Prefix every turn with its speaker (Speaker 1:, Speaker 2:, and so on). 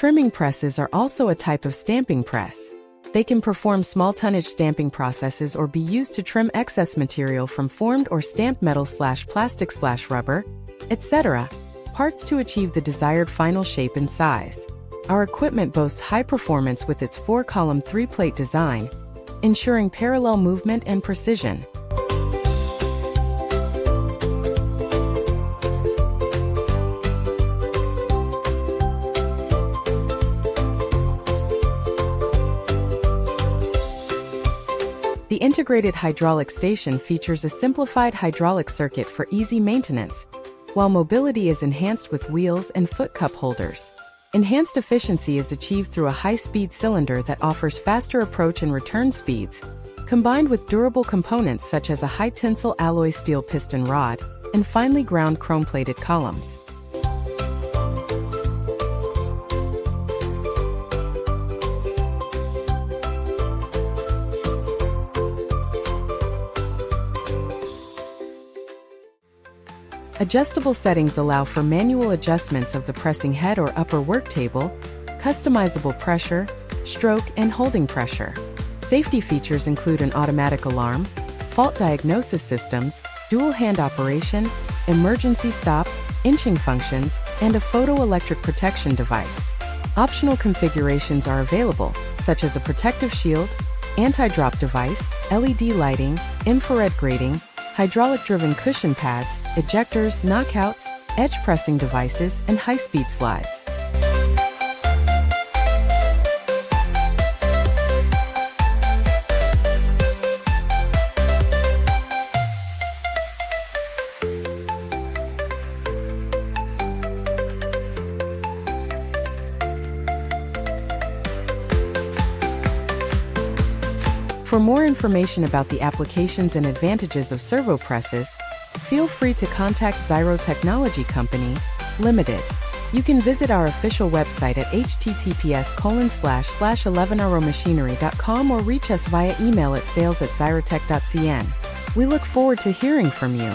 Speaker 1: Trimming presses are also a type of stamping press. They can perform small tonnage stamping processes or be used to trim excess material from formed or stamped metal/plastic/rubber, etc. parts to achieve the desired final shape and size. Our equipment boasts high performance with its 4-column 3-plate design, ensuring parallel movement and precision. The integrated hydraulic station features a simplified hydraulic circuit for easy maintenance, while mobility is enhanced with wheels and foot cup holders. Enhanced efficiency is achieved through a high-speed cylinder that offers faster approach and return speeds, combined with durable components such as a high-tensile alloy steel piston rod and finely ground chrome-plated columns. Adjustable settings allow for manual adjustments of the pressing head or upper work table, customizable pressure, stroke, and holding pressure. Safety features include an automatic alarm, fault diagnosis systems, dual hand operation, emergency stop, inching functions, and a photoelectric protection device. Optional configurations are available, such as a protective shield, anti-drop device, LED lighting, infrared grating, hydraulic-driven cushion pads, ejectors, knockouts, edge pressing devices, and high-speed slides. For more information about the applications and advantages of servo presses, feel free to contact XIRO Technology Co, Limited. You can visit our official website at https://11euromachinery.com or reach us via email at sales@xirotech.cn. We look forward to hearing from you.